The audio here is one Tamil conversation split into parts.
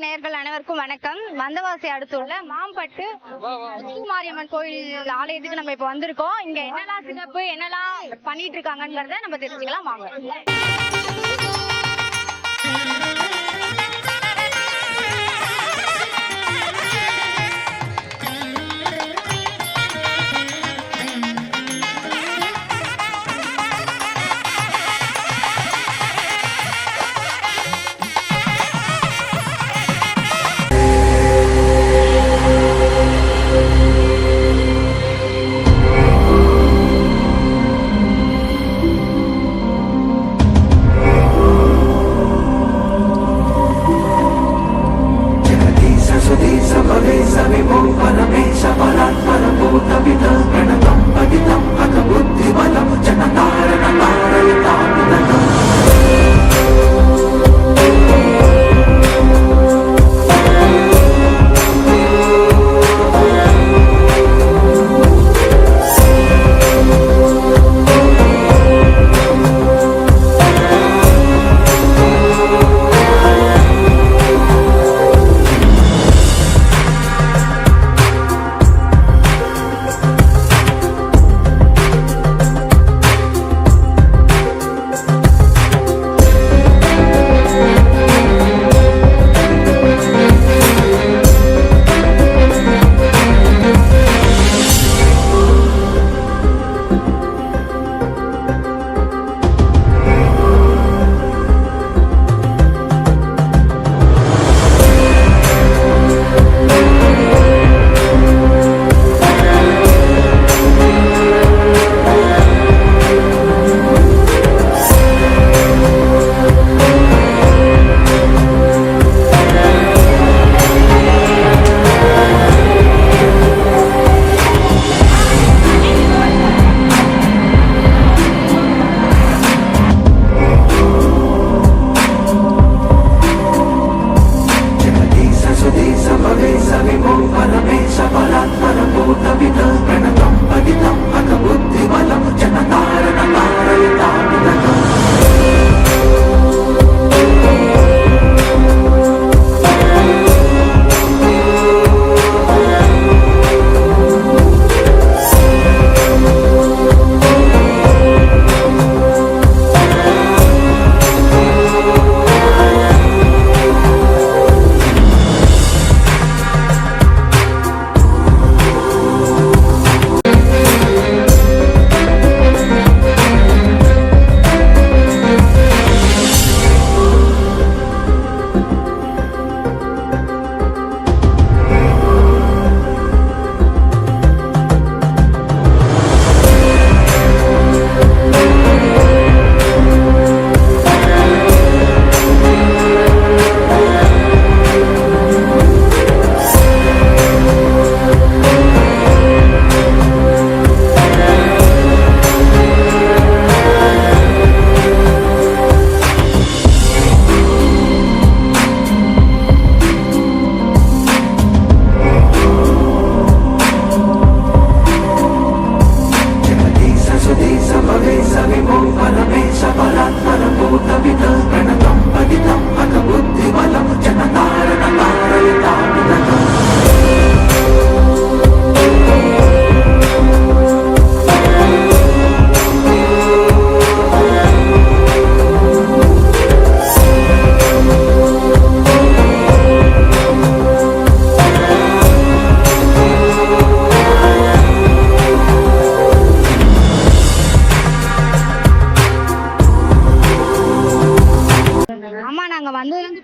நேயர்கள் அனைவருக்கும் வணக்கம். வந்தவாசி அடுத்துள்ள மாம்பட்டு மாரியம்மன் கோயில் ஆலயத்துக்கு நம்ம இப்ப வந்திருக்கோம். இங்க என்னெல்லாம் சிறப்பு, என்னெல்லாம் பண்ணிட்டு இருக்காங்கன்றத நம்ம தெரிஞ்சுக்கலாம் வாங்க.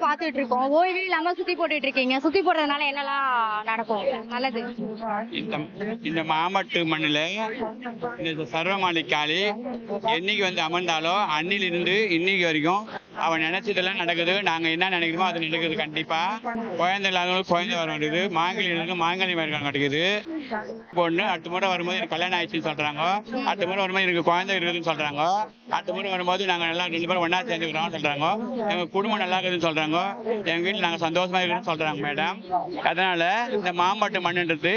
பாத்துட்டு இருக்கோம். ஓய்வே இல்லாம சுத்தி போட்டுட்டு இருக்கீங்க. சுத்தி போடுறதுனால என்னெல்லாம் நடக்கும் நல்லது? இந்த மாமட்டு மண்ணுல இந்த சர்வமாலி காளி என்னைக்கு வந்து அமர்ந்தாலோ அன்னிலிருந்து இன்னைக்கு வரைக்கும் அவன் நினைச்சதெல்லாம் நடக்குது. நாங்க என்ன நினைக்கிறோமோ அது நடக்குது. கண்டிப்பா குழந்தை இல்லாதவங்களுக்கு குழந்தை வர வேண்டியது, மாங்கல்யம் மாங்கல்யம் இருக்க மாட்டேங்குது. பொண்ணு அடுத்த முறை வரும்போது எனக்கு கல்யாணம் ஆயிடுச்சுன்னு சொல்றாங்க, அடுத்த முறை வரும்போது எனக்கு குழந்தை இருக்குதுன்னு சொல்றாங்க, அடுத்த முறை வரும்போது நாங்க நல்லா 2 பேரும் ஒன்னா சேர்ந்துக்கிறோம் சொல்றாங்க, எங்க குடும்பம் நல்லா இருக்குதுன்னு சொல்றாங்க, எங்க வீட்டுல நாங்க சந்தோஷமா இருக்குன்னு சொல்றாங்க மேடம். அதனால இந்த மாம்பட்டு மண்ணுன்றது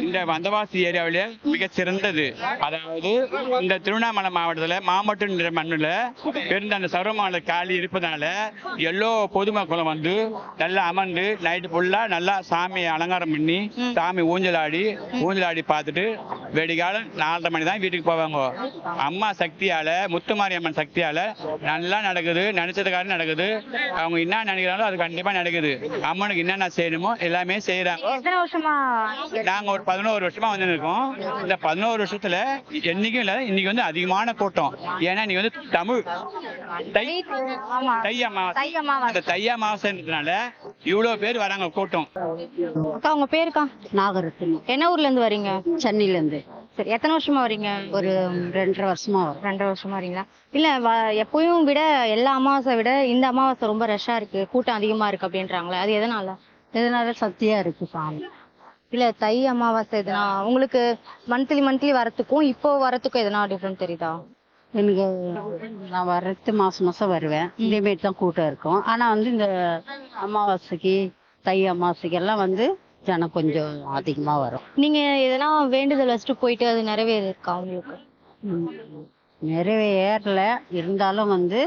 இந்த வந்தவாசி ஏரியாவிலே மிக சிறந்தது. அதாவது இந்த திருவண்ணாமலை மாவட்டத்துல மாம்பட்டுன்ற மண்ணுல இருந்த அந்த சர்வமாலை காளி காளி இருப்பதனால எல்லோ பொதுமக்களும் வந்து நல்லா அமர்ந்து நைட்டு ஃபுல்லா நல்லா சாமியை அலங்காரம் பண்ணி சாமி ஊஞ்சலாடி பார்த்துட்டு வெடிகாலம் 4:30 மணி தான் வீட்டுக்கு போவாங்க. அம்மா சக்தியால, முத்துமாரி அம்மன் சக்தியால நல்லா நடக்குது, நினைச்சதுக்காக நடக்குது. அவங்க என்ன நினைக்கிறாங்களோ அது கண்டிப்பா நடக்குது. அம்மனுக்கு என்னென்ன செய்யணுமோ எல்லாமே செய்யறாங்க. எத்தனை வருஷமா நாங்க ஒரு 11 வருஷமா வந்து இருக்கோம். இந்த 11 வருஷத்துல என்னைக்கும் இல்ல, இன்னைக்கு வந்து அதிகமான கூட்டம். ஏன்னா நீங்க வந்து தமிழ் தை அமாவாசை, அந்த தை அமாவாசைன்றதுனால இவ்வளவு பேர் வராங்க கூட்டம். அக்கா உங்க பேருக்கா? நாகரத்தினம். என்ன ஊர்ல இருந்து வரீங்க? சென்னையில இருந்து. சரி, எத்தனை வருஷமா வரீங்க? ஒரு 2.5 வருஷமா வரும். 2.5 வருஷமா வரீங்களா? இல்ல எப்பயும் விட எல்லா அமாவாசை விட இந்த அமாவாசை ரொம்ப ரஷ்ஷா இருக்கு, கூட்டம் அதிகமா இருக்கு அப்படின்றாங்களே, அது எதனால? இதனால சக்தியா இருக்கு சாமி. இல்ல தை அமாவாசை எதுனா உங்களுக்கு மந்த்லி வரத்துக்கும் இப்போ வரத்துக்கும் எதனா டிஃபரெண்ட் தெரியுதா? எனக்கு நான் வர்றது மாசம் வருவேன். இதேமாரி தான் கூட்டம் இருக்கும். ஆனா வந்து இந்த அமாவாசைக்கு தை அமாவாசைக்கு எல்லாம் வந்து ஜனம் கொஞ்சம் அதிகமா வரும். நீங்க எதனா வேண்டுதல் வச்சுட்டு போயிட்டு அது நிறைவேறிருக்கா உங்களுக்கு? நிறைவேறல, இருந்தாலும் வந்து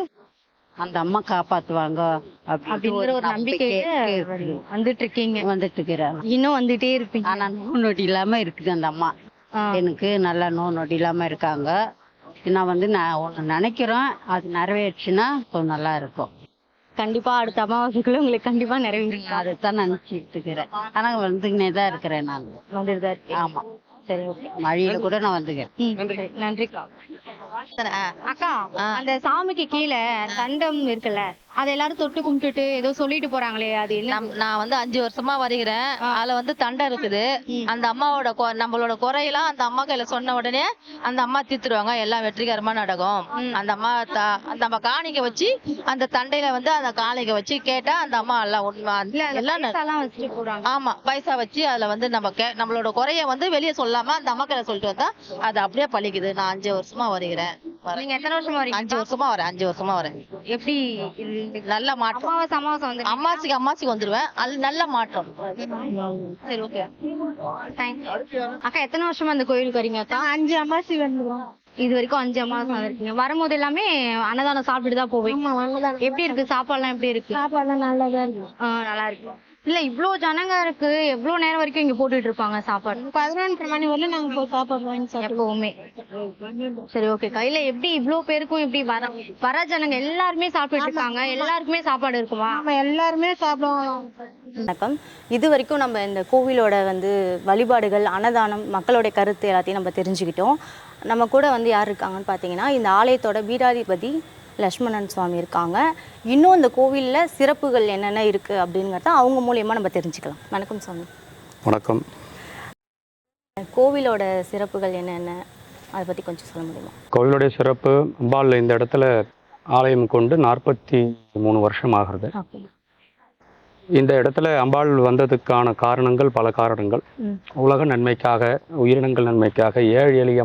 அந்த அம்மா காப்பாத்துவாங்க அப்படிங்கிற ஒரு நம்பிக்கை வந்துட்டு இருக்கீங்க. வந்துட்டு இருக்கிறாங்க. இன்னும் வந்துட்டே இருப்பீங்க. ஆனா நோய் நொடி இல்லாம இருக்குது அந்த அம்மா. எனக்கு நல்லா நோய் நொடி இல்லாம இருக்காங்க. நான் வந்து ஒண்ணு நினைக்கிறேன், அது நிறைவேற்றுனா கொஞ்சம் நல்லா இருக்கும். கண்டிப்பா அடுத்த அமாவாசைக்குள்ள உங்களுக்கு கண்டிப்பா நிறைவேறும். அதைத்தான் நினைச்சிட்டு இருக்கிறேன். ஆனா வந்துக்கினே தான் இருக்கிறேன் நான். வந்துட்டு தான் இருக்கேன். ஆமா. சரி, ஓகே. மழையில கூட நான் வந்துக்கிறேன். நன்றிக்கா. அக்கா, அந்த சாமிக்கு கீழே தண்டம் இருக்குல்ல, அதை எல்லாரும் தொட்டு கும்பிட்டுட்டு ஏதோ சொல்லிட்டு போறாங்களே, அது என்ன? நான் வந்து 5 வருஷமா வருகிறேன். அதுல வந்து தண்டம் இருக்குது. அந்த அம்மாவோட நம்மளோட குறையெல்லாம் அந்த அம்மா கையில சொன்ன உடனே அந்த அம்மா தீர்த்துருவாங்க. எல்லாம் வெற்றிகரமா நடக்கும். அந்த அம்மா அந்த அம்மா காணிக்க வச்சு அந்த தண்டையில வந்து அந்த காணிக்க வச்சு கேட்டா அந்த அம்மா எல்லாம் எல்லாம் வச்சுட்டு போறாங்க. ஆமா, பைசா வச்சு அதுல வந்து நம்மளோட குறைய வந்து வெளியே சொல்லாம அந்த அம்மா கையில சொல்லிட்டு வந்தா அது அப்படியே பழிக்குது. நான் 5 வருஷமா வருகிறேன். நீங்க எத்தனை வருஷமா வரீங்க? 5 வருஷமா வரேன். எப்படி நல்ல மாற்றம். அமாவாசை வந்து அம்மாசிக்கு வந்துருவேன். அது நல்ல மாற்றம். சரி, ஓகே. அக்கா எத்தனை வருஷமா அந்த கோயிலுக்கு வரீங்க? அக்கா 5 அமாவாசை வந்துடும். இது வரைக்கும் 5 அமாவாசை வந்திருக்கீங்க. வரும்போது எல்லாமே அன்னதானம் சாப்பிட்டுட்டு தான் போவீங்க. எப்படி இருக்கு சாப்பாடுலாம்? எப்படி இருக்கு? சாப்பாடுலாம் நல்லாதான் இருக்கு. நல்லா இருக்கு. இல்ல இவ்வளவு ஜனங்க இருக்கு, எவ்வளவு நேரம் வரைக்கும் இங்க போட்டுட்டு இருப்பாங்க சாப்பாடு? 11 மணி வரல நாங்க போய் சாப்பாடு எப்பவுமே. சரி, ஓகே. கையில எப்படி இவ்வளவு பேருக்கும் எப்படி வர ஜனங்க எல்லாருமே சாப்பிட்டு இருக்காங்க? எல்லாருக்குமே சாப்பாடு இருக்குமா? நம்ம எல்லாருமே சாப்பிடுவோம். வணக்கம். இது வரைக்கும் நம்ம இந்த கோவிலோட வழிபாடுகள், அன்னதானம், மக்களோட கருத்து எல்லாத்தையும் நம்ம தெரிஞ்சுக்கிட்டோம். நம்ம கூட யார் இருக்காங்கன்னு பார்த்தீங்கன்னா, இந்த ஆலயத்தோட பீடாதிபதி லட்சுமணன் சுவாமி இருக்காங்க. இன்னும் இந்த கோவிலில் சிறப்புகள் என்னென்ன இருக்குது அப்படிங்கிறத அவங்க மூலியமாக நம்ம தெரிஞ்சுக்கலாம். வணக்கம் சுவாமி. வணக்கம். கோவிலோட சிறப்புகள் என்னென்ன, அதை பற்றி கொஞ்சம் சொல்ல முடியுமா? கோவிலுடைய சிறப்பு, அம்பாள் இந்த இடத்துல ஆலயம் கொண்டு 43 வருஷம் ஆகிறது. இந்த இடத்துல அம்பாள் வந்ததுக்கான காரணங்கள் பல காரணங்கள். உலக நன்மைக்காக, உயிரினங்கள் நன்மைக்காக, ஏழை எளிய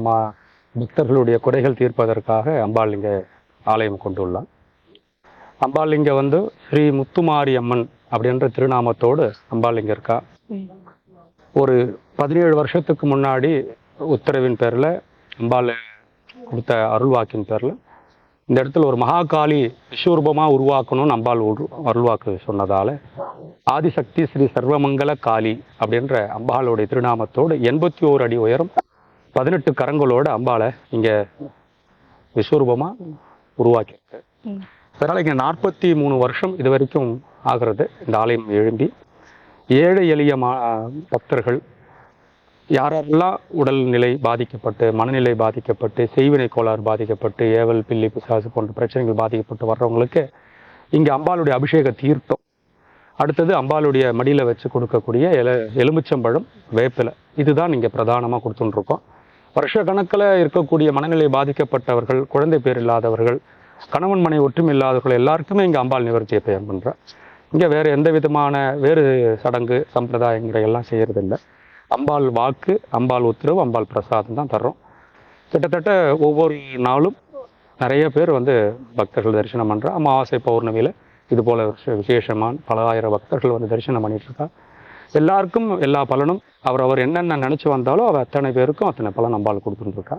பக்தர்களுடைய குறைகள் தீர்ப்பதற்காக அம்பாள் இங்கே ஆலயம் கொண்டுள்ளார். அம்பாள் இங்கே ஸ்ரீ முத்துமாரி அம்மன் அப்படின்ற திருநாமத்தோடு அம்பாள் இங்கே இருக்கா. ஒரு 17 வருஷத்துக்கு முன்னாடி உத்தரவின் பேரில், அம்பாள் கொடுத்த அருள்வாக்கின் பேரில் இந்த இடத்துல ஒரு மகாகாளி விஸ்வரூபமாக உருவாக்கணும்னு அம்பாள் அருள்வாக்கு சொன்னதால் ஆதிசக்தி ஸ்ரீ சர்வமங்கல காளி அப்படின்ற அம்பாளுடைய திருநாமத்தோடு 81 அடி உயரம் 18 கரங்களோடு அம்பாளை இங்கே விஸ்வரூபமாக உருவாக்கியிருக்கு. அதனால் இங்கே 43 வருஷம் இது வரைக்கும் ஆகிறது இந்த ஆலயம் எழும்பி. ஏழை எளிய பக்தர்கள் யாரெல்லாம் உடல்நிலை பாதிக்கப்பட்டு, மனநிலை பாதிக்கப்பட்டு, செய்வினை கோளாறு பாதிக்கப்பட்டு, ஏவல் பில்லி பிசாசு போன்ற பிரச்சனைகள் பாதிக்கப்பட்டு வர்றவங்களுக்கு இங்கே அம்பாளுடைய அபிஷேக தீர்த்தம், அடுத்தது அம்பாளுடைய மடியில் வச்சு கொடுக்கக்கூடிய எலுமிச்சம்பழம், வேப்பிலை, இதுதான் இங்கே பிரதானமாக கொடுத்துட்டுருக்கோம். வருஷ கணக்கில் இருக்கக்கூடிய மனநிலை பாதிக்கப்பட்டவர்கள், குழந்தை பேர் இல்லாதவர்கள், கணவன் மனை ஒற்றுமை இல்லாதவர்கள் எல்லாருக்குமே இங்கே அம்பாள் நிவர்த்தியை பயன் பண்ணுறேன். இங்கே வேறு எந்த விதமான வேறு சடங்கு சம்பிரதாயங்களை எல்லாம் செய்கிறதில்லை. அம்பாள் வாக்கு, அம்பாள் உத்தரவு, அம்பாள் பிரசாதம் தான் தர்றோம். கிட்டத்தட்ட ஒவ்வொரு நாளும் நிறைய பேர் பக்தர்கள் தரிசனம் பண்ணுற அமாவாசை பௌர்ணமியில் இது போல் விசேஷமான பல ஆயிரம் பக்தர்கள் தரிசனம் பண்ணிட்டு இருக்கா. எல்லாருக்கும் எல்லா பலனும் அவரவர் என்னென்ன நினச்சி வந்தாலும் அவர் அத்தனை பேருக்கும் அத்தனை பலன் அம்பாள் கொடுத்துருக்கா.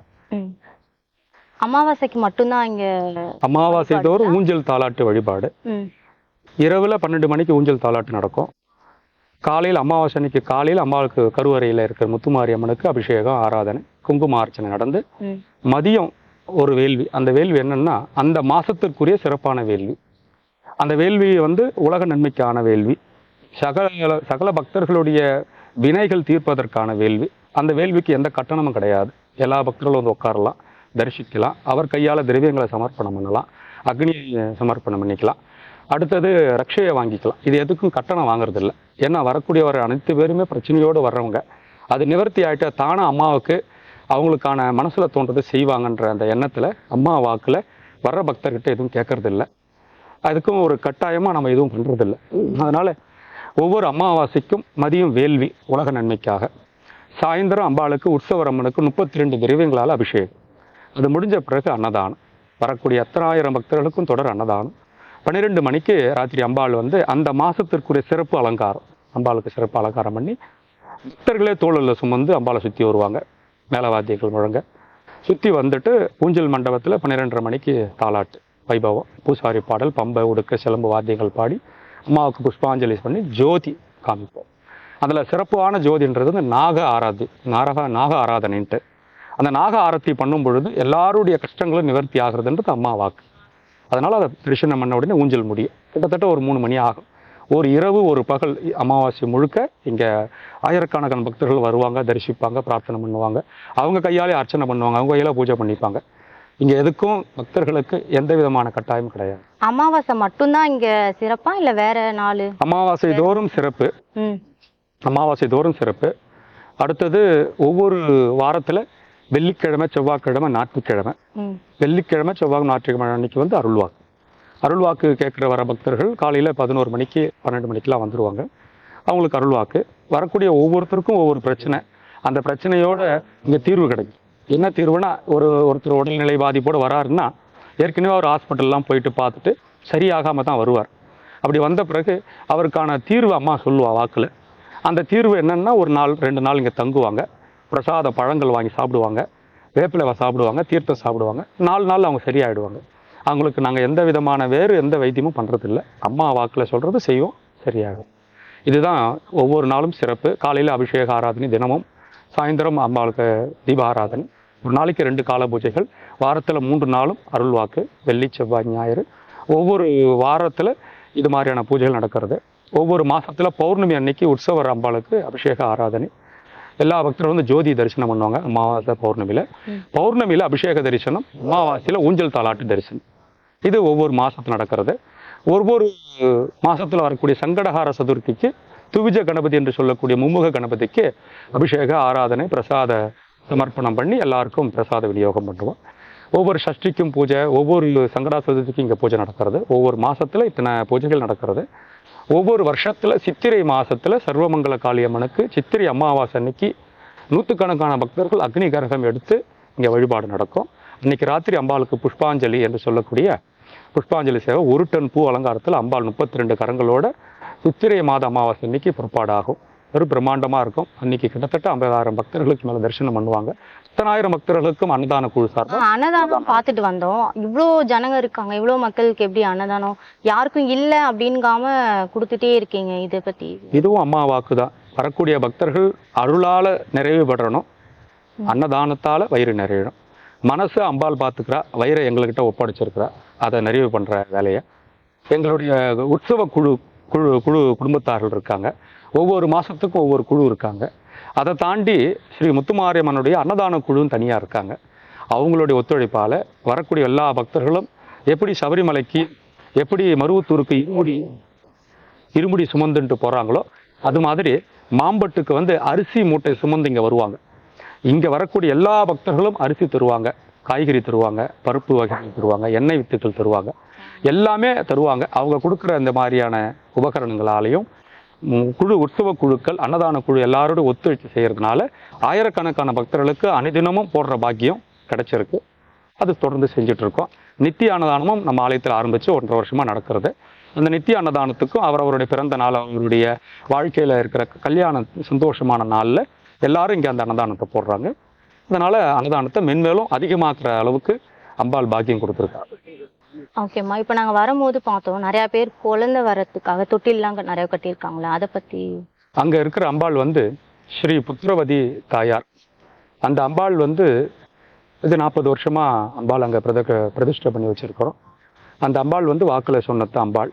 அமாவாசைக்கு மட்டும்தான் இங்க அமாவாசை தோறும் ஊஞ்சல் தாலாட்டு வழிபாடு. ம். இரவுல 12 மணிக்கு ஊஞ்சல் தாலாட்டு நடக்கும். காலையில் அமாவாசை அன்னைக்கு காலையில் அம்மாவுக்கு கருவறையில் இருக்கிற முத்துமாரி அம்மனுக்கு அபிஷேகம், ஆராதனை, குங்குமார்ச்சனை நடந்து ம். மதியம் ஒரு வேள்வி. அந்த வேள்வி என்னன்னா அந்த மாசத்திற்குரிய சிறப்பான வேள்வி. அந்த வேள்வி வந்து உலக நன்மைக்கான வேள்வி, சகல பக்தர்களுடைய வினைகள் தீர்ப்பதற்கான வேள்வி. அந்த வேள்விக்கு எந்த கட்டணமும் கிடையாது. எல்லா பக்தர்களும் வந்து உட்காரலாம், தரிசிக்கலாம், அவர் கையால் திரவியங்களை சமர்ப்பணம் பண்ணலாம், அக்னியை சமர்ப்பணம் பண்ணிக்கலாம், அடுத்தது ரக்ஷையை வாங்கிக்கலாம். இது எதுக்கும் கட்டணம் வாங்குறது இல்லை. ஏன்னா வரக்கூடியவர் அனைத்து பேருமே பிரச்சனையோடு வர்றவங்க. அது நிவர்த்தி ஆகிட்ட தானே அம்மாவுக்கு அவங்களுக்கான மனசில் தோன்றதை செய்வாங்கன்ற அந்த எண்ணத்தில் அம்மா வாக்கில் வர்ற பக்தர்கிட்ட எதுவும் கேட்கறது இல்லை. அதுக்கும் ஒரு கட்டாயமாக நம்ம எதுவும் பண்ணுறதில்ல. அதனால் ஒவ்வொரு அமாவாசைக்கும் மதியம் வேள்வி உலக நன்மைக்காக, சாயந்தரம் அம்பாளுக்கு உற்சவர் அம்மனுக்கு 32 திரவியங்களால் அபிஷேகம். அது முடிஞ்ச பிறகு அன்னதானம். வரக்கூடிய 10,000 பக்தர்களுக்கும் தொடர் அன்னதானம். 12 மணிக்கு ராத்திரி அம்பாள் வந்து அந்த மாதத்திற்குரிய சிறப்பு அலங்காரம், அம்பாளுக்கு சிறப்பு அலங்காரம் பண்ணி பக்தர்களே தோளில் சுமந்து அம்பாளை சுற்றி வருவாங்க. மேலவாத்தியங்கள் முழங்க சுற்றி வந்துட்டு ஊஞ்சல் மண்டபத்தில் 12:30 மணிக்கு தாலாட்டு வைபவம், பூசாரி பாடல், பம்பை, உடுக்க, சிலம்பு வாத்தியங்கள் பாடி அம்மாவுக்கு புஷ்பாஞ்சலி பண்ணி ஜோதி காமிப்போம். அதில் சிறப்பான ஜோதின்றது வந்து நாக ஆராதனைன்ட்டு. அந்த நாக ஆரத்தி பண்ணும் பொழுது எல்லாருடைய கஷ்டங்களும் நிவர்த்தி ஆகிறதுன்றது அம்மா வாக்கு. அதனால் அதை தரிசனம் பண்ண உடனே ஊஞ்சல் முடியும். கிட்டத்தட்ட ஒரு 3 மணி ஆகும். ஒரு இரவு ஒரு பகல் அமாவாசை முழுக்க இங்கே ஆயிரக்கணக்கான பக்தர்கள் வருவாங்க, தரிசிப்பாங்க, பிரார்த்தனை பண்ணுவாங்க, அவங்க கையாலே அர்ச்சனை பண்ணுவாங்க, அவங்க கையால் பூஜை பண்ணிப்பாங்க. இங்கே எதுக்கும் பக்தர்களுக்கு எந்த விதமான கட்டாயமும் கிடையாது. அமாவாசை மட்டும்தான் இங்க சிறப்பா இல்ல வேற நாள்? அமாவாசை தோறும் சிறப்பு. ம். அமாவாசை தோறும் சிறப்பு. அடுத்தது ஒவ்வொரு வாரத்தில் வெள்ளிக்கிழமை, செவ்வாய்க்கிழமை, ஞாயிற்றுக்கிழமை, வெள்ளிக்கிழமை, செவ்வாய், ஞாயிற்றுக்கிழமை அன்னைக்கு வந்து அருள்வாக்கு. அருள்வாக்கு கேட்குற வர பக்தர்கள் காலையில் 11 மணிக்கு 12 மணிக்கெலாம் வந்துடுவாங்க. அவங்களுக்கு அருள்வாக்கு. வரக்கூடிய ஒவ்வொருத்தருக்கும் ஒவ்வொரு பிரச்சனை. அந்த பிரச்சனையோட இங்கே தீர்வு கிடைக்கும். என்ன தீர்வுனா, ஒருத்தர் உடல்நிலை பாதிப்போடு வராருன்னா ஏற்கனவே அவர் ஹாஸ்பிட்டல்லாம் போயிட்டு பார்த்துட்டு சரியாகாமல் தான் வருவார். அப்படி வந்த பிறகு அவருக்கான தீர்வு அம்மா சொல்லுவா வாக்கில். அந்த தீர்வு என்னென்னா, ஒரு நாள் 2 நாள் இங்கே தங்குவாங்க, பிரசாத பழங்கள் வாங்கி சாப்பிடுவாங்க, வேப்பிலை சாப்பிடுவாங்க, தீர்த்தம் சாப்பிடுவாங்க. 4 நாள் அவங்க சரியாயிடுவாங்க. அவங்களுக்கு நாங்கள் எந்த விதமான வேறு எந்த வைத்தியமும் பண்ணுறதில்ல. அம்மா வாக்கில் சொல்கிறது செய்வோம், சரியாகும். இதுதான் ஒவ்வொரு நாளும் சிறப்பு. காலையில் அபிஷேக ஆராதனை தினமும், சாயந்தரம் அம்மாவுக்கு தீப ஆராதனை, ஒரு நாளைக்கு 2 கால பூஜைகள், வாரத்தில் 3 நாளும் அருள்வாக்கு, வெள்ளி, செவ்வாய், ஞாயிறு. ஒவ்வொரு வாரத்தில் இது மாதிரியான பூஜைகள் நடக்கிறது. ஒவ்வொரு மாதத்தில் பௌர்ணமி அன்னைக்கு உற்சவர் அம்பாளுக்கு அபிஷேக ஆராதனை. எல்லா பக்தரும் வந்து ஜோதி தரிசனம் பண்ணுவாங்க அமாவாசை பௌர்ணமியில். பௌர்ணமியில் அபிஷேக தரிசனம், அமாவாசையில் ஊஞ்சல் தாலாட்டு தரிசனம். இது ஒவ்வொரு மாதத்தில் நடக்கிறது. ஒவ்வொரு மாதத்தில் வரக்கூடிய சங்கடஹார சதுர்த்திக்கு துவிஜ கணபதி என்று சொல்லக்கூடிய மும்முக கணபதிக்கு அபிஷேக ஆராதனை, பிரசாத சமர்ப்பணம் பண்ணி எல்லாருக்கும் பிரசாத விநியோகம் பண்ணுவோம். ஒவ்வொரு சஷ்டிக்கும் பூஜை, ஒவ்வொரு சங்கடா சதுர்த்திக்கும் இங்கே பூஜை நடக்கிறது. ஒவ்வொரு மாதத்தில் இத்தனை பூஜைகள் நடக்கிறது. ஒவ்வொரு வருஷத்தில் சித்திரை மாதத்தில் சர்வமங்கல காளியம்மனுக்கு சித்திரை அமாவாசை அன்னைக்கு 100கணக்கான பக்தர்கள் அக்னி கரகம் எடுத்து இங்கே வழிபாடு நடக்கும். இன்னைக்கு ராத்திரி அம்பாளுக்கு புஷ்பாஞ்சலி என்று சொல்லக்கூடிய புஷ்பாஞ்சலி சேவை 1 டன் பூ அலங்காரத்தில் அம்பாள் 32 கரங்களோட சித்திரை மாத அமாவாசை அன்னைக்கு புறப்பாடு ஆகும். ஒரு பிரம்மாண்டமாக இருக்கும். அன்னைக்கு கிட்டத்தட்ட 50,000 பக்தர்களுக்கு மேலே தரிசனம் பண்ணுவாங்க. 10,000 பக்தர்களுக்கும் அன்னதான குழு சார்பாக அன்னதானம் பார்த்துட்டு வந்தோம். இவ்வளோ ஜனங்க இருக்காங்க, இவ்வளோ மக்களுக்கு எப்படி அன்னதானம் யாருக்கும் இல்லை அப்படின்காம கொடுத்துட்டே இருக்கீங்க, இதை பற்றி? இதுவும் அம்மா வாக்கு தான். வரக்கூடிய பக்தர்கள் அருளால் நிறைவு பெறணும், அன்னதானத்தால் வயிறு நிறையணும். மனசு அம்பாள் பார்த்துக்கிறா, வயிறை எங்கள்கிட்ட ஒப்படைச்சிருக்கிறா, அதை நிறைவு பண்ணுற வேலையை. எங்களுடைய உற்சவ குடும்பத்தார்கள் இருக்காங்க. ஒவ்வொரு மாதத்துக்கும் ஒவ்வொரு குழு இருக்காங்க. அதை தாண்டி ஸ்ரீ முத்துமாரியம்மனுடைய அன்னதான குழுவும் தனியாக இருக்காங்க. அவங்களுடைய ஒத்துழைப்பால் வரக்கூடிய எல்லா பக்தர்களும் எப்படி சபரிமலைக்கு, எப்படி மருவத்தூருக்கு இருமுடி சுமந்துட்டு போகிறாங்களோ, அது மாதிரி மாம்பட்டுக்கு வந்து அரிசி மூட்டை சுமந்து இங்கே வருவாங்க. இங்கே வரக்கூடிய எல்லா பக்தர்களும் அரிசி தருவாங்க, காய்கறி தருவாங்க, பருப்பு வகைகள் தருவாங்க, எண்ணெய் வித்துக்கள் தருவாங்க, எல்லாமே தருவாங்க. அவங்க கொடுக்குற இந்த மாதிரியான உபகரணங்களாலையும் உற்சவ குழுக்கள், அன்னதான குழு எல்லாரோட ஒத்துழைச்சு செய்கிறதுனால ஆயிரக்கணக்கான பக்தர்களுக்கு அனைதினமும் போடுற பாக்கியம் கிடைச்சிருக்கு. அது தொடர்ந்து செஞ்சிட்ருக்கோம். நித்திய அன்னதானமும் நம்ம ஆலயத்தில் ஆரம்பித்து 1.5 வருஷமாக நடக்கிறது. அந்த நித்திய அன்னதானத்துக்கும் அவரவருடைய பிறந்த நாள், அவருடைய வாழ்க்கையில் இருக்கிற கல்யாண சந்தோஷமான நாளில் எல்லாரும் இங்கே அந்த அன்னதானத்தை போடுறாங்க. அதனால் அன்னதானத்தை மென்மேலும் அதிகமாக்குற அளவுக்கு அம்பாள் பாக்கியம் கொடுத்துருக்கா. ஓகேம்மா, இப்போ நாங்க வரும்போது பார்த்தோம் நிறைய பேர் குழந்தை வரத்துக்காக தொட்டில்லாம் நிறைய கட்டியிருக்காங்களா, அதை பத்தி? அங்க இருக்கிற அம்பாள் வந்து ஸ்ரீ புத்திரவதி தாயார். அந்த அம்பாள் வந்து இது 40 வருஷமா அம்பாள் அங்க பிரதிஷ்டை பண்ணி வச்சிருக்கிறோம். அந்த அம்பாள் வந்து வாக்குல சொன்னத்த அம்பாள்.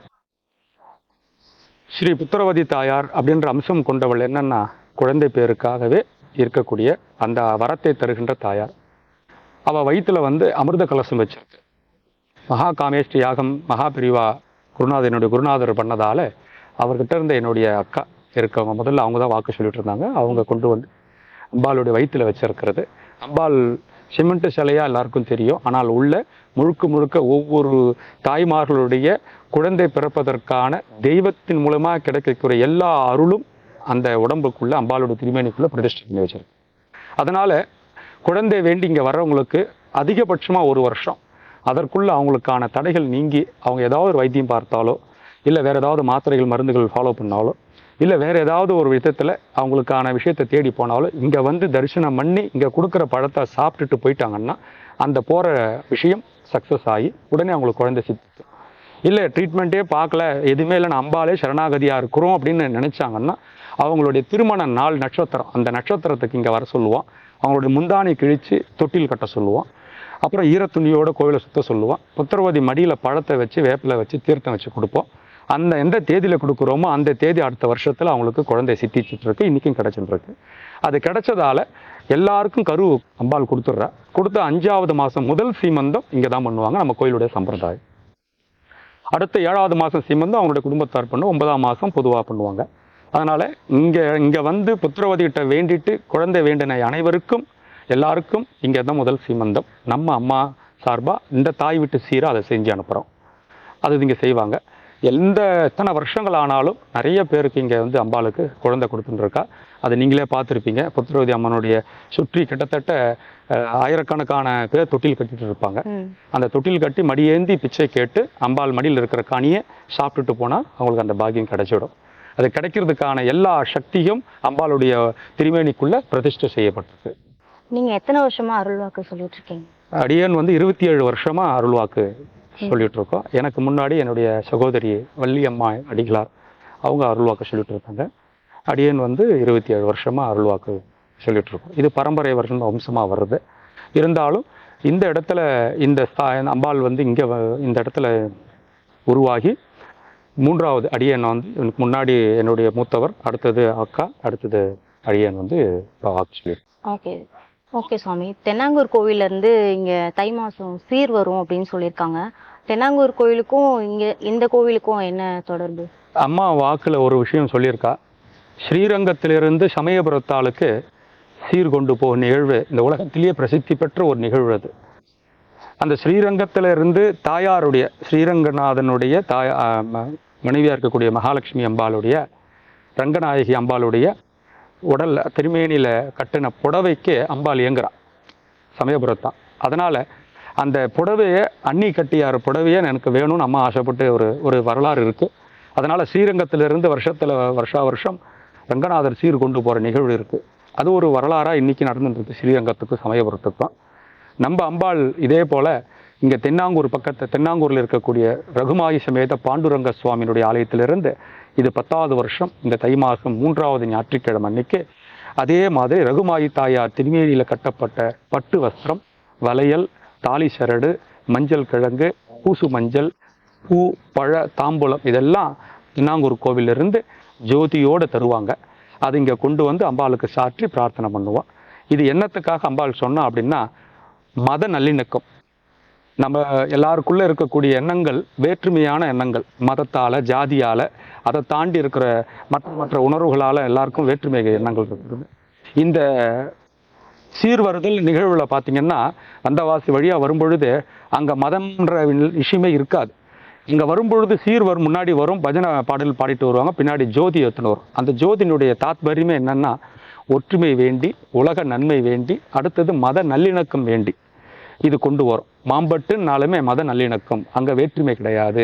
ஸ்ரீ புத்திரவதி தாயார் அப்படின்ற அம்சம் கொண்டவள். என்னன்னா குழந்தை பேருக்காகவே இருக்கக்கூடிய அந்த வரத்தை தருகின்ற தாயார். அவ வயிற்றுல வந்து அமிர்த கலசம் வச்சிருக்கு. மகா காமேஷ்டி யாகம் மகா பிரிவா என்னுடைய குருநாதர் பண்ணதால அவர்கிட்ட இருந்த என்னுடைய அக்கா இருக்கவங்க முதல்ல அவங்க தான் வாக்கு சொல்லிட்டு இருந்தாங்க. அவங்க கொண்டு வந்து அம்பாளுடைய வயிற்றுல வச்சிருக்கிறது. அம்பாள் சிமெண்ட் சிலையா எல்லாருக்கும் தெரியும். ஆனால் உள்ள முழுக்க முழுக்க ஒவ்வொரு தாய்மார்களுடைய குழந்தை பிறப்பதற்கான தெய்வத்தின் மூலமா கிடைக்கக்கூடிய எல்லா அருளும் அந்த உடம்புக்குள்ள அம்பாளுடைய திருமேனிக்குள்ள பிரதிஷ்டை பண்ணி வச்சிருக்கு. அதனால குழந்தை வேண்டி இங்க வர்றவங்களுக்கு அதிகபட்சமா 1 வருஷம் அதற்குள்ள அவங்களுக்கான தடைகள் நீங்கி அவங்க ஏதாவது ஒரு வைத்தியம் பார்த்தாலோ, இல்லை வேற ஏதாவது மாத்திரைகள் மருந்துகள் ஃபாலோ பண்ணாலோ, இல்லை வேற ஏதாவது ஒரு விதத்துல அவங்களுக்கான விஷயத்தை தேடி போனாலும் இங்க வந்து தரிசனம் பண்ணி இங்க கொடுக்குற பழத்தை சாப்பிட்டுட்டு போயிட்டாங்கன்னா அந்த போற விஷயம் சக்சஸ் ஆகி உடனே அவங்களுக்கு குழந்தை சித்து. இல்லை ட்ரீட்மெண்ட்டே பார்க்கல, எதுவுமே இல்லை, நான் அம்பாலே சரணாகதியா இருக்கிறோம் அப்படின்னு நினைச்சாங்கன்னா அவங்களுடைய திருமண நாள் நட்சத்திரம், அந்த நட்சத்திரத்துக்கு இங்க வர சொல்லுவோம். அவங்களுடைய முந்தானை கிழிச்சு தொட்டில் கட்ட சொல்லுவோம். அப்புறம் ஈரத்துணியோட கோவிலை சுத்த சொல்லுவோம். புத்திரவதி மடியில பழத்தை வச்சு வேப்பில வச்சு தீர்த்தம் வச்சு கொடுப்போம். அந்த எந்த தேதியில கொடுக்குறோமோ அந்த தேதி அடுத்த வருஷத்துல அவங்களுக்கு குழந்தை சித்திச்சுட்டு இருக்கு. இன்னைக்கும் கிடைச்சிட்டு இருக்கு. அது கிடைச்சதால எல்லாருக்கும் கரு அம்பாள் கொடுத்துட்றா. கொடுத்த 5வது மாசம் முதல் சீமந்தம் இங்க தான் பண்ணுவாங்க, நம்ம கோயிலுடைய சம்பிரதாயம். அடுத்த 7வது மாசம் சீமந்தம் அவங்களுடைய குடும்பத்தார் பண்ணும். 9ஆம் மாசம் பொதுவா பண்ணுவாங்க. அதனால இங்க வந்து புத்திரவதி கிட்ட வேண்டிட்டு குழந்தை வேண்டின அனைவருக்கும் எல்லாருக்கும் இங்க தான் முதல் சீமந்தம். நம்ம அம்மா சார்பா இந்த தாய் வீட்டு சீரா அதை செஞ்சு அனுப்புறோம். அது இங்க செய்வாங்க. எத்தனை வருஷங்கள் ஆனாலும் நிறைய பேருக்கு இங்க வந்து அம்பாளுக்கு குழந்தை கொடுத்துட்டு இருக்கா. அதை நீங்களே பார்த்துருப்பீங்க. புத்திரவதி அம்மனுடைய சுற்றி கிட்டத்தட்ட ஆயிரக்கணக்கான பேர் தொட்டில் கட்டிட்டு இருப்பாங்க. அந்த தொட்டில் கட்டி மடியேந்தி பிச்சை கேட்டு அம்பாள் மடியில் இருக்கிற காணியை சாப்பிட்டுட்டு போனா அவங்களுக்கு அந்த பாக்கியம் கிடைச்சிடும். அது கிடைக்கிறதுக்கான எல்லா சக்தியும் அம்பாளுடைய திருமேனிக்குள்ள பிரதிஷ்டை செய்யப்பட்டிருக்கு. நீங்க எத்தனை வருஷமா அருள்வாக்கு சொல்லிட்டு இருக்கீங்க? அடியேன் வந்து 27 வருஷமா அருள்வாக்கு சொல்லிட்டு இருக்கோம். எனக்கு முன்னாடி என்னுடைய சகோதரி வள்ளியம்மா அடிகளார் அவங்க அருள்வாக்கு சொல்லிட்டு இருக்காங்க. அடியேன் வந்து 27 வருஷமா அருள்வாக்கு சொல்லிட்டு இருக்கோம். இது பரம்பரை வம்சமா வருது. இருந்தாலும் இந்த இடத்துல இந்த அம்பாள் வந்து இந்த இடத்துல உருவாகி 3வது அடியேன் வந்து எனக்கு முன்னாடி என்னுடைய மூத்தவர், அடுத்தது அக்கா, அடுத்தது அடியேன் வந்து வாக்கு சொல்லியிருக்கோம். ஓகே சுவாமி, தென்னாங்கூர் கோவில்ல இருந்து இங்க தை மாசம் சீர் வரும் அப்படின்னு சொல்லியிருக்காங்க. தென்னாங்கூர் கோவிலுக்கும் இந்த கோவிலுக்கும் என்ன தொடர்பு? அம்மா வாக்குல ஒரு விஷயம் சொல்லியிருக்கா. ஸ்ரீரங்கத்திலிருந்து சமயபுரத்தாளுக்கு சீர் கொண்டு போகும் நிகழ்வு இந்த உலகத்திலேயே பிரசித்தி பெற்ற ஒரு நிகழ்வு அது. அந்த ஸ்ரீரங்கத்திலிருந்து தாயாருடைய ஸ்ரீரங்கநாதனுடைய மனைவியா இருக்கக்கூடிய மகாலட்சுமி அம்பாளுடைய ரங்கநாயகி அம்பாளுடைய உடல்ல திருமேனியில கட்டின புடவைக்கு அம்பாள் இயங்குறான் சமயபுரத்தான். அதனால அந்த புடவையை அன்னி கட்டியார் புடவையை எனக்கு வேணும்னு அம்மா ஆசைப்பட்டு ஒரு வரலாறு இருக்கு. அதனால ஸ்ரீரங்கத்திலிருந்து வருஷா வருஷம் ரங்கநாதர் சீர் கொண்டு போற நிகழ்வு இருக்கு. அது ஒரு வரலாறா இன்னைக்கு நடந்துட்டு இருக்கு ஸ்ரீரங்கத்துக்கும் சமயபுரத்துக்கும். நம்ம அம்பாள் இதே போல இங்க தென்னாங்கூர்ல இருக்கக்கூடிய ரகுமாயி சமேத பாண்டுரங்க சுவாமியினுடைய ஆலயத்திலிருந்து இது 10வது வருஷம் இந்த தை மாசம் 3வது ஞாயிற்றுக்கிழமை அன்னைக்கு அதே மாதிரி ரகுமாயி தாயார் திருமேனியில கட்டப்பட்ட பட்டு வஸ்திரம், வளையல், தாலி சரடு, மஞ்சள் கிழங்கு, பூசு மஞ்சள், பூ, பழ, தாம்பூலம் இதெல்லாம் தென்னாங்கூர் கோவிலிருந்து ஜோதியோடு தருவாங்க. அது இங்க கொண்டு வந்து அம்பாளுக்கு சாற்றி பிரார்த்தனை பண்ணுவோம். இது என்னத்துக்காக அம்பாள் சொன்னா அப்படின்னா மத நல்லிணக்கம். நம்ம எல்லாருக்குள்ள இருக்கக்கூடிய எண்ணங்கள் வேற்றுமையான எண்ணங்கள், மதத்தால ஜாதியால அதை தாண்டி இருக்கிற மற்ற உணர்வுகளால எல்லாருக்கும் வேற்றுமை எண்ணங்கள் இருக்குது. இந்த சீர்வருதல் நிகழ்வுல பார்த்தீங்கன்னா வந்தவாசி வழியா வரும்பொழுது அங்க மதம்ன்ற விஷயமே இருக்காது. இங்க வரும்பொழுது முன்னாடி வரும் பஜனை பாடல் பாடிட்டு வருவாங்க, பின்னாடி ஜோதி ஏற்றுன்னு வரும். அந்த ஜோதியினுடைய தாத்பரியமே என்னன்னா ஒற்றுமை வேண்டி, உலக நன்மை வேண்டி, அடுத்தது மத நல்லிணக்கம் வேண்டி இது கொண்டு வரும். மாம்பட்டுனாலுமே மத நல்லிணக்கம், அங்க வேற்றுமை கிடையாது,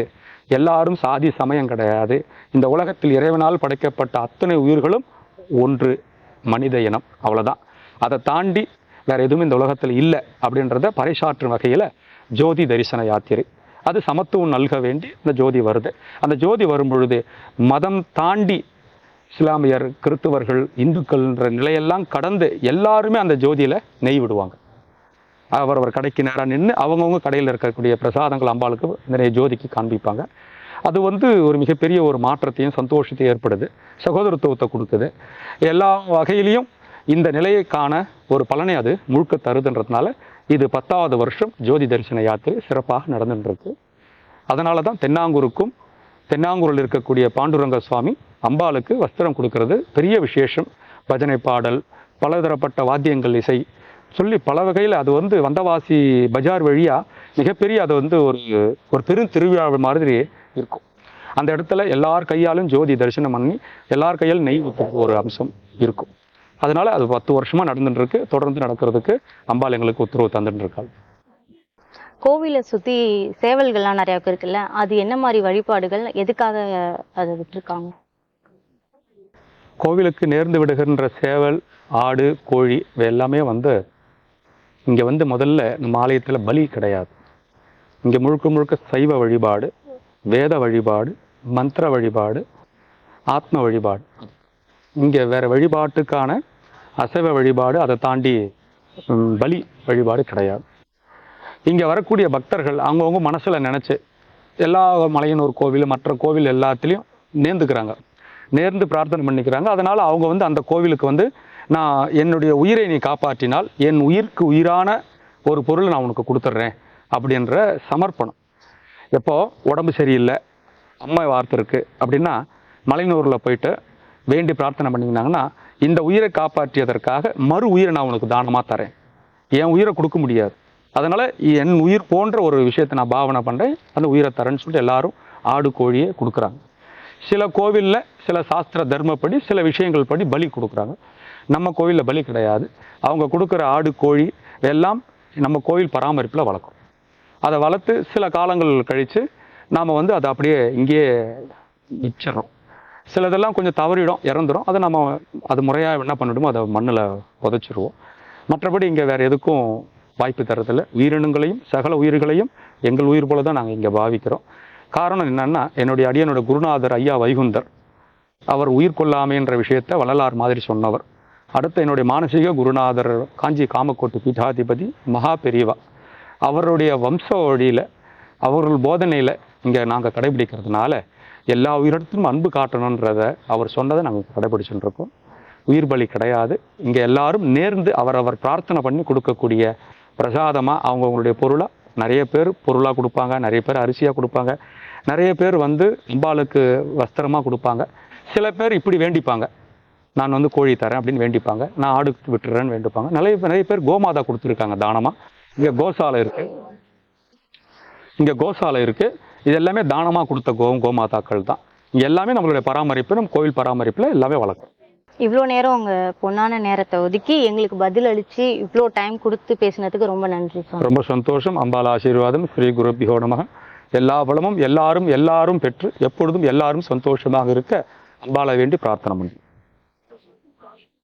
எல்லாரும் சாதி சமயம் கிடையாது. இந்த உலகத்தில் இறைவனால் படைக்கப்பட்ட அத்தனை உயிர்களும் ஒன்று, மனித இனம், அவ்வளவுதான். அதை தாண்டி வேற எதுவும் இந்த உலகத்தில் இல்லை அப்படின்றத பறைசாற்றும் வகையில ஜோதி தரிசன யாத்திரை. அது சமத்துவம் நல்க வேண்டி அந்த ஜோதி வருது. அந்த ஜோதி வரும் பொழுது மதம் தாண்டி இஸ்லாமியர், கிறிஸ்துவர்கள், இந்துக்கள்ன்ற நிலையெல்லாம் கடந்து எல்லாருமே அந்த ஜோதியில் நெய் விடுவாங்க. அவரவர் கடைக்கு நேராக நின்று அவங்கவுங்க கடையில் இருக்கக்கூடிய பிரசாதங்கள் அம்பாளுக்கு நிறைய ஜோதிக்கு காண்பிப்பாங்க. அது ஒரு மிகப்பெரிய ஒரு மாற்றத்தையும் சந்தோஷத்தையும் ஏற்படுது, சகோதரத்துவத்தை கொடுக்குது. எல்லா வகையிலையும் இந்த நிலையை காண ஒரு பலனை அது முழுக்க தருதுன்றதுனால இது 10வது வருஷம் ஜோதி தரிசன யாத்திரை சிறப்பாக நடந்துட்டுருக்கு. அதனால தான் தென்னாங்கூரில் இருக்கக்கூடிய பாண்டுரங்க சுவாமி அம்பாளுக்கு வஸ்திரம் கொடுக்கறது பெரிய விசேஷம். பஜனை பாடல், பலதரப்பட்ட வாத்தியங்கள், இசை சொல்லி பல வகையில் அது வந்தவாசி பஜார் வழியாக மிகப்பெரிய அது ஒரு பெரும் திருவிழா மாதிரி இருக்கும். அந்த இடத்துல எல்லார் கையாலும் ஜோதி தரிசனம் பண்ணி எல்லார் கையாலும் நெய் ஊற்றுக்கு ஒரு அம்சம் இருக்கும். அதனால அது 10 வருஷமாக நடந்துட்டு இருக்கு. தொடர்ந்து நடக்கிறதுக்கு அம்பாள் எங்களுக்கு உத்தரவு தந்துட்டு இருக்காள். கோவிலை சுற்றி சேவல்கள்லாம் நிறையா இருக்குல்ல, அது என்ன மாதிரி வழிபாடுகள், எதுக்காக அதை விட்டுருக்காங்க? கோவிலுக்கு நேர்ந்து விடுகின்ற சேவல், ஆடு, கோழி இவை எல்லாமே இங்கே முதல்ல நம்ம ஆலயத்தில் பலி கிடையாது. இங்கே முழுக்க முழுக்க சைவ வழிபாடு, வேத வழிபாடு, மந்திர வழிபாடு, ஆத்ம வழிபாடு. இங்கே வேற வழிபாட்டுக்கான அசைவ வழிபாடு, அதை தாண்டி பலி வழிபாடு கிடையாது. இங்கே வரக்கூடிய பக்தர்கள் அவங்கவுங்க மனசில் நினச்சி எல்லா மலையனூர் கோவில், மற்ற கோவில் எல்லாத்துலேயும் நேர்ந்து பிரார்த்தனை பண்ணிக்கிறாங்க. அதனால் அவங்க அந்த கோவிலுக்கு நான் என்னுடைய உயிரை நீ காப்பாற்றினால் என் உயிருக்கு உயிரான ஒரு பொருளை நான் உனக்கு கொடுத்துட்றேன் அப்படின்ற சமர்ப்பணம். எப்போ உடம்பு சரியில்லை, அம்மா வார்த்தை இருக்குது அப்படின்னா மலையனூரில் போயிட்டு வேண்டி பிரார்த்தனை பண்ணிக்கினாங்கன்னா இந்த உயிரை காப்பாற்றியதற்காக மறு உயிரை நான் உனக்கு தானமாக தரேன், என் உயிரை கொடுக்க முடியாது, அதனால் என் உயிர் போன்ற ஒரு விஷயத்தை நான் பாவனை பண்ணுறேன், அந்த உயிரை தரேன்னு சொல்லிட்டு எல்லாரும் ஆடு கோழியை கொடுக்குறாங்க. சில கோவிலில் சில சாஸ்திர தர்மப்படி சில விஷயங்கள் படி பலி கொடுக்குறாங்க. நம்ம கோவிலில் பலி கிடையாது. அவங்க கொடுக்குற ஆடு கோழி எல்லாம் நம்ம கோவில் பராமரிப்பில் வளர்க்கும். அதை வளர்த்து சில காலங்கள் கழித்து நாம் அதை அப்படியே இங்கேயே மிச்சிடறோம். சிலதெல்லாம் கொஞ்சம் தவறிடும், இறந்துடும். அதை நம்ம அது முறையாக என்ன பண்ணிவிடுமோ அதை மண்ணில் புதைச்சிருவோம். மற்றபடி இங்கே வேறு எதுக்கும் வாய்ப்பு தரதில்லை. உயிரினங்களையும் சகல உயிர்களையும் எங்கள் உயிர் போல தான் நாங்கள் இங்கே பாவிக்கிறோம். காரணம் என்னன்னா, என்னுடைய அடியனோட குருநாதர் ஐயா வைகுந்தர் அவர் உயிர் கொள்ளாமைன்ற விஷயத்தை வள்ளலார் மாதிரி சொன்னவர். அடுத்து என்னுடைய மானசீக குருநாதர் காஞ்சி காமக்கோட்டு பீட்டாதிபதி மகா பெரியவா, அவருடைய வம்ச வழியில் அவர்கள் போதனையில் இங்கே நாங்கள் கடைபிடிக்கிறதுனால எல்லா உயிரிடத்திலும் அன்பு காட்டணுன்றதை அவர் சொன்னதை நாங்கள் கடைபிடிச்சுட்டு இருக்கோம். உயிர் பலி கிடையாது. இங்கே எல்லாரும் நேர்ந்து அவரவர் பிரார்த்தனை பண்ணி கொடுக்கக்கூடிய பிரசாதமாக அவங்கவுங்களுடைய பொருளாக நிறைய பேர் பொருளாக கொடுப்பாங்க, நிறைய பேர் அரிசியாக கொடுப்பாங்க, நிறைய பேர் அம்பாளுக்கு வஸ்திரமாக கொடுப்பாங்க. சில பேர் இப்படி வேண்டிப்பாங்க, நான் கோழி தரேன் அப்படின்னு வேண்டிப்பாங்க, நான் ஆடு விட்டுறேன்னு வேண்டிப்பாங்க. நிறைய பேர் கோமாதா கொடுத்துருக்காங்க தானமாக. இங்கே கோசாலை இருக்குது. இது எல்லாமே தானமாக கொடுத்த கோமாதாக்கள் தான். இங்கே எல்லாமே நம்மளுடைய பராமரிப்பு, நம்ம கோவில் பராமரிப்பில் எல்லாமே வளர்க்கும். இவ்வளோ நேரம் உங்கள் பொன்னான நேரத்தை ஒதுக்கி எங்களுக்கு பதில் அளித்து இவ்வளோ டைம் கொடுத்து பேசினதுக்கு ரொம்ப நன்றி சார். ரொம்ப சந்தோஷம். அம்பாள் ஆசீர்வாதம். ஸ்ரீ குருபியோ நமக. எல்லா பலமும் எல்லாரும் பெற்று எப்பொழுதும் எல்லாரும் சந்தோஷமாக இருக்க அம்பாளை வேண்டி பிரார்த்தனை பண்ணி